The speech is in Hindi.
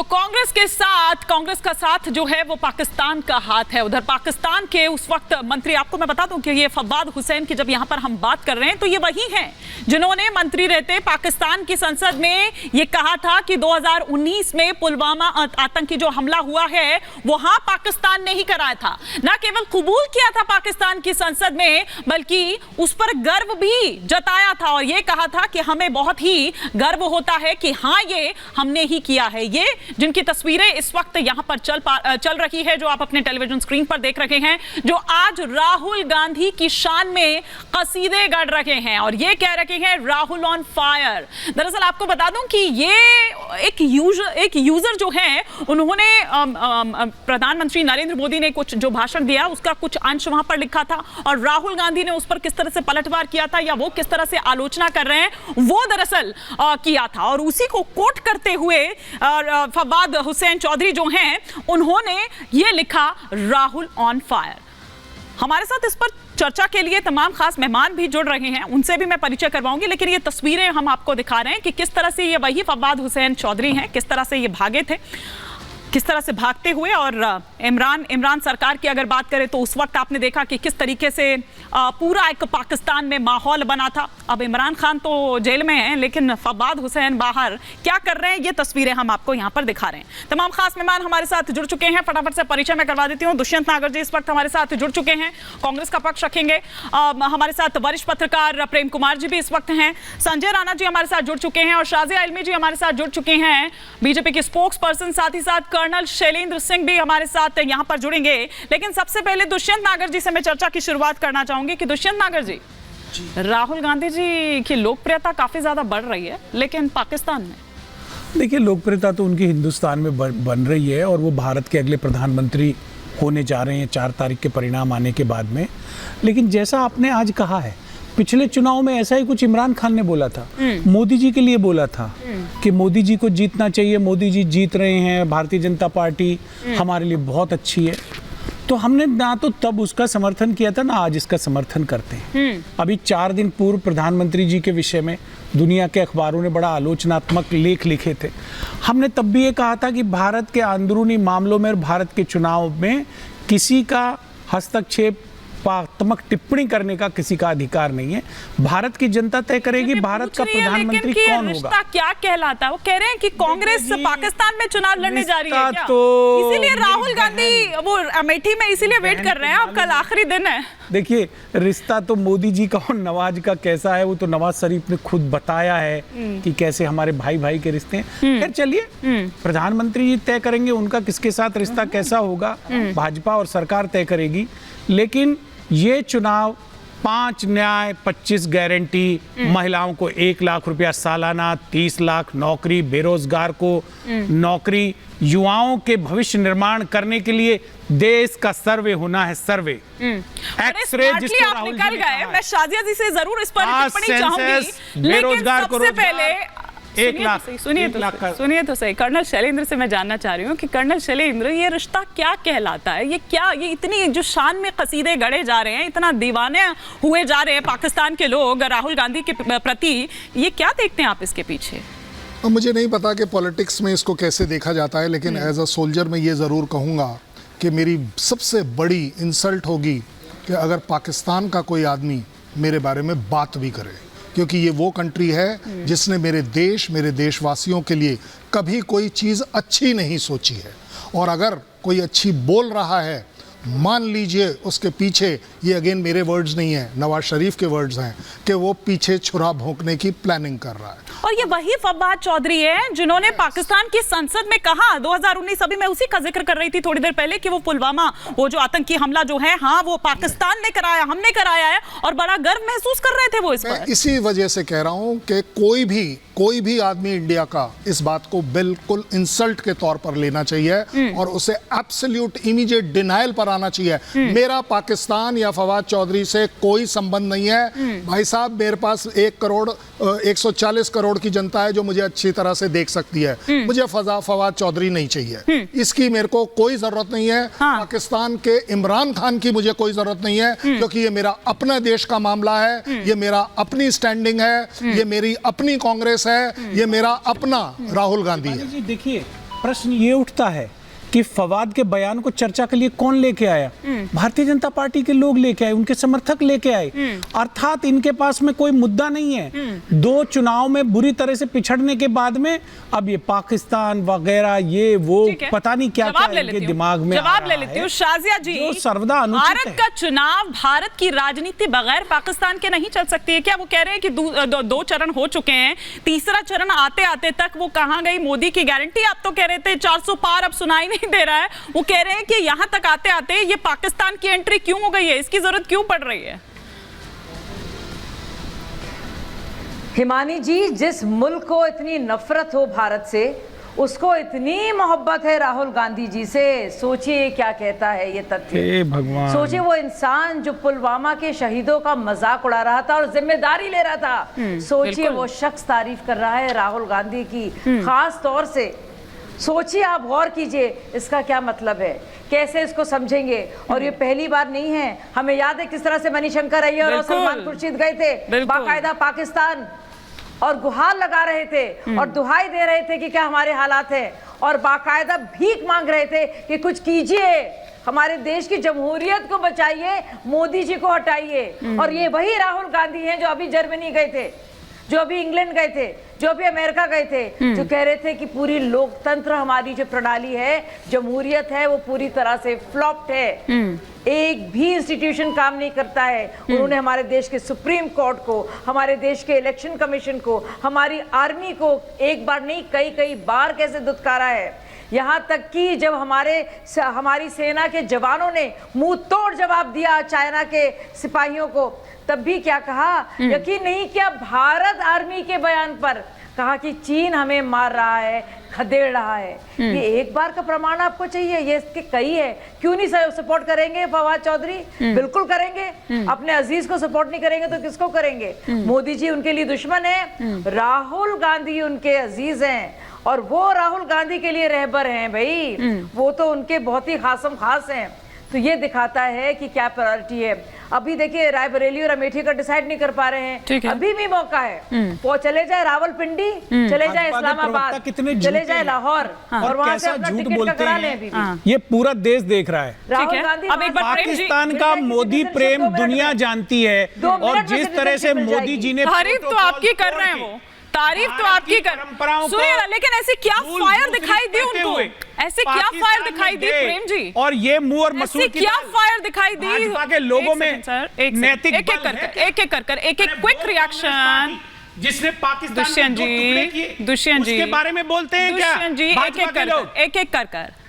तो कांग्रेस का साथ जो है वो पाकिस्तान का हाथ है। उधर पाकिस्तान के उस वक्त मंत्री, आपको मैं बता दूं कि ये फवाद हुसैन की जब यहां पर हम बात कर रहे हैं तो ये वही हैं जिन्होंने मंत्री रहते पाकिस्तान की संसद में ये कहा था कि 2019 में पुलवामा आतंकी जो हमला हुआ है वहां पाकिस्तान ने ही कराया था। ना केवल कबूल किया था पाकिस्तान की संसद में बल्कि उस पर गर्व भी जताया था और ये कहा था कि हमें बहुत ही गर्व होता है कि हाँ ये हमने ही किया है। ये जिनकी तस्वीरें इस वक्त यहां पर चल रही है, जो आप अपने टेलीविजन स्क्रीन पर देख रहे हैं, जो आज राहुल गांधी की शान में कसीदे गढ़ रहे हैं और ये कह रहे हैं राहुल ऑन फायर। दरअसल आपको बता दूं कि ये एक यूजर जो है उन्होंने प्रधानमंत्री नरेंद्र मोदी ने कुछ जो भाषण दिया उसका कुछ अंश वहां पर लिखा था और राहुल गांधी ने उस पर किस तरह से पलटवार किया था या वो किस तरह से आलोचना कर रहे हैं वो दरअसल किया था और उसी को कोट करते हुए फवाद हुसैन चौधरी जो हैं उन्होंने ये लिखा राहुल ऑन फायर। हमारे साथ इस पर चर्चा के लिए तमाम खास मेहमान भी जुड़ रहे हैं, उनसे भी मैं परिचय करवाऊंगी, लेकिन ये तस्वीरें हम आपको दिखा रहे हैं कि किस तरह से ये वही फवाद हुसैन चौधरी हैं, किस तरह से ये भागे थे, किस तरह से भागते हुए। और इमरान सरकार की अगर बात करें तो उस वक्त आपने देखा कि किस तरीके से पूरा एक पाकिस्तान में माहौल बना था। अब इमरान खान तो जेल में हैं लेकिन फवाद हुसैन बाहर क्या कर रहे हैं ये तस्वीरें हम आपको यहाँ पर दिखा रहे हैं। तमाम खास मेहमान हमारे साथ जुड़ चुके हैं, फटाफट से परिचय मैं करवा देती हूँ। दुष्यंत नागर जी इस वक्त हमारे साथ जुड़ चुके हैं, कांग्रेस का पक्ष रखेंगे। हमारे साथ वरिष्ठ पत्रकार प्रेम कुमार जी भी इस वक्त हैं, संजय राणा जी हमारे साथ जुड़ चुके हैं और शाजिया इल्मी जी हमारे साथ जुड़ चुके हैं, बीजेपी के स्पोक्स पर्सन। साथ ही साथ कर्नल शैलेंद्र सिंह भी हमारे साथ यहाँ पर जुड़ेंगे। लेकिन सबसे पहले दुष्यंत नागर जी से मैं चर्चा की शुरुआत करना चाहूंगी कि दुष्यंत नागर जी, राहुल गांधी जी की लोकप्रियता काफी ज्यादा बढ़ रही है लेकिन पाकिस्तान में देखिए लोकप्रियता तो उनकी हिंदुस्तान में बन रही है और वो भारत के अगले प्रधानमंत्री होने जा रहे हैं 4 तारीख के परिणाम आने के बाद में। लेकिन जैसा आपने आज कहा है, पिछले चुनाव में ऐसा ही कुछ इमरान खान ने बोला था, मोदी जी के लिए बोला था कि मोदी जी को जीतना चाहिए, मोदी जी जीत रहे हैं, भारतीय जनता पार्टी हमारे लिए बहुत अच्छी है। तो हमने ना तो तब उसका समर्थन किया था ना आज इसका समर्थन करते हैं। अभी 4 दिन पूर्व प्रधानमंत्री जी के विषय में दुनिया के अखबारों ने बड़ा आलोचनात्मक लेख लिखे थे। हमने तब भी ये कहा था कि भारत के अंदरूनी मामलों में और भारत के चुनाव में किसी का हस्तक्षेप पात्मक टिप्पणी करने का किसी का अधिकार नहीं है। भारत की जनता तय करेगी भारत का प्रधानमंत्री कौन होगा। क्या कहलाता है? वो कह रहे हैं कि कांग्रेस पाकिस्तान में चुनाव लड़ने जा रही है क्या? तो इसीलिए राहुल गांधी वो अमेठी में इसीलिए वेट कर रहे हैं, अब कल आखिरी दिन है। देखिए रिश्ता तो मोदी जी का और नवाज का कैसा है वो तो नवाज शरीफ ने खुद बताया है कि कैसे हमारे भाई भाई के रिश्ते हैं। खैर चलिए, प्रधानमंत्री जी तय करेंगे उनका किसके साथ रिश्ता कैसा होगा, भाजपा और सरकार तय करेगी। लेकिन ये चुनाव 5 न्याय 25 गारंटी, महिलाओं को 1 लाख रुपया सालाना, 30 लाख नौकरी, बेरोजगार को नौकरी, युवाओं के भविष्य निर्माण करने के लिए देश का सर्वे होना है, सर्वे एक्सरे जिसको आप निकल गए। मैं शाजिया जी से जरूर इस पर टिप्पणी चाहूंगी, बेरोजगार को सबसे पहले 1 लाख सुनिए तो सही। कर्नल शैलेंद्र से मैं जानना चाह रही हूँ कि कर्नल शैलेंद्र ये रिश्ता क्या कहलाता है? ये इतनी जो शान में कसीदे गढ़े जा रहे हैं, इतना दीवाने हुए जा रहे हैं पाकिस्तान के लोग राहुल गांधी के प्रति, ये क्या देखते हैं आप इसके पीछे? मुझे नहीं पता कि पॉलिटिक्स में इसको कैसे देखा जाता है, लेकिन एज अ सोल्जर मैं ये ज़रूर कहूँगा कि मेरी सबसे बड़ी इंसल्ट होगी कि अगर पाकिस्तान का कोई आदमी मेरे बारे में बात भी करे, क्योंकि ये वो कंट्री है जिसने मेरे देश, मेरे देशवासियों के लिए कभी कोई चीज़ अच्छी नहीं सोची है। और अगर कोई अच्छी बोल रहा है, मान लीजिए उसके पीछे, ये अगेन मेरे वर्ड्स नहीं है, नवाज शरीफ के वर्ड्स हैं, कि वो पीछे छुरा भोंकने की प्लानिंग कर रहा है। और ये वही फवाद चौधरी है जिन्होंने पाकिस्तान की संसद में कहा 2019, अभी मैं उसी का जिक्र कर रही थी थोड़ी देर पहले, कि वो पुलवामा, वो जो आतंकी हमला जो है, हाँ वो पाकिस्तान ने कराया, हमने कराया है और बड़ा गर्व महसूस कर रहे थे वो इस पर। इसी वजह से कह रहा हूं कि कोई भी आदमी इंडिया का इस बात को बिल्कुल इंसल्ट के तौर पर लेना चाहिए और उसे एब्सोल्यूट इमीडिएट डिनायल पर आना चाहिए। मेरा पाकिस्तान या फवाद चौधरी से कोई संबंध नहीं है भाई साहब। मेरे पास 1 करोड़ 140 करोड़ की जनता है जो मुझे अच्छी तरह से देख सकती है। मुझे फवाद चौधरी नहीं चाहिए, इसकी मेरे को कोई जरूरत नहीं है। पाकिस्तान के इमरान खान की मुझे कोई जरूरत नहीं है, क्योंकि ये मेरा अपना देश का मामला है, ये मेरा अपनी स्टैंडिंग है, ये मेरी अपनी कांग्रेस है, ये मेरा अपना राहुल गांधी है। देखिए प्रश्न ये उठता है कि फवाद के बयान को चर्चा के लिए कौन लेके आया? भारतीय जनता पार्टी के लोग लेके आए, उनके समर्थक लेके आए। अर्थात इनके पास में कोई मुद्दा नहीं है। 2 चुनाव में बुरी तरह से पिछड़ने के बाद में अब ये पाकिस्तान वगैरह ये वो पता नहीं क्या क्या इनके दिमाग में जवाब ले लेती हूँ। शाजिया जी, जो सर्वदा अनुचित है। भारत का चुनाव, भारत की राजनीति बगैर पाकिस्तान के नहीं चल सकती है क्या? वो कह रहे हैं कि 2 चरण हो चुके हैं, तीसरा चरण आते आते तक वो कहां गई मोदी की गारंटी? आप तो कह रहे थे 400 पार, अब सुनाई नहीं दे रहा है। वो कह रहे हैं कि यहां तक आते आते ये पाकिस्तान की एंट्री क्यों हो गई है, इसकी जरूरत क्यों पड़ रही है? हिमानी जी, जिस मुल्क को इतनी नफरत हो भारत से, उसको इतनी मोहब्बत है राहुल गांधी जी से। सोचिए क्या कहता है ये तथ्य। भगवान, सोचिए वो इंसान जो पुलवामा के शहीदों का मजाक उड़ा रहा था और जिम्मेदारी ले रहा था, सोचिए वो शख्स तारीफ कर रहा है राहुल गांधी की खास तौर से। सोचिए, आप गौर कीजिए इसका क्या मतलब है, कैसे इसको समझेंगे। और ये पहली बार नहीं है, हमें याद है किस तरह से मणिशंकर अय्यर और सलमान खुर्शीद गए थे बाकायदा पाकिस्तान और गुहार लगा रहे थे और दुहाई दे रहे थे कि क्या हमारे हालात है, और बाकायदा भीख मांग रहे थे कि कुछ कीजिए, हमारे देश की जमहूरियत को बचाइए, मोदी जी को हटाइए। और ये वही राहुल गांधी हैं जो अभी जर्मनी गए थे, जो अभी इंग्लैंड गए थे, जो अभी अमेरिका गए थे, जो कह रहे थे कि पूरी लोकतंत्र, हमारी जो प्रणाली है, जमहूरियत है, वो पूरी तरह से फ्लॉप्ड है। एक भी इंस्टीट्यूशन काम नहीं करता है। उन्होंने हमारे देश के सुप्रीम कोर्ट को, हमारे देश के इलेक्शन कमीशन को, हमारी आर्मी को एक बार नहीं कई कई बार कैसे दुत्कारा है। यहाँ तक कि जब हमारी सेना के जवानों ने मुंह तोड़ जवाब दिया चाइना के सिपाहियों को, तब भी क्या कहा, यकीन नहीं किया भारत आर्मी के बयान पर, कहा कि चीन हमें मार रहा है, खदेड़ रहा है। ये एक बार का प्रमाण आपको चाहिए, ये इसके कई है। क्यों नहीं सपोर्ट करेंगे फवाद चौधरी? बिल्कुल करेंगे। अपने अजीज को सपोर्ट नहीं करेंगे तो किसको करेंगे? मोदी जी उनके लिए दुश्मन है, राहुल गांधी उनके अजीज हैं, और वो राहुल गांधी के लिए रहबर हैं भाई, वो तो उनके बहुत ही खासम खास हैं। तो ये दिखाता है कि क्या प्रायोरिटी है। अभी देखिए रायबरेली और अमेठी का डिसाइड नहीं कर पा रहे हैं, अभी भी मौका है। वो चले जाए रावलपिंडी, चले जाए इस्लामाबाद, चले जाए लाहौर, और वहां से अपना टिकट का करा लें। ये पूरा देश देख रहा है। राहुल गांधी पाकिस्तान का मोदी प्रेम दुनिया जानती है, और जिस तरह से मोदी जी ने तारीफ तो आपकी कर रहे हैं, वो तारीफ तो आपकी कर, सुनिए, लेकिन ऐसे क्या फायर दिखाई दी उनको? ऐसे क्या फायर दिखाई दी प्रेम जी? और ये मुंह और मसूर की क्या फायर दिखाई दी भाजपा के लोगों में? नैतिक एक क्विक रिएक्शन। जिसने पाकिस्तान दुष्यंत जी उसके बारे में बोलते हैं क्या? दुष्यंत जी, एक एक कर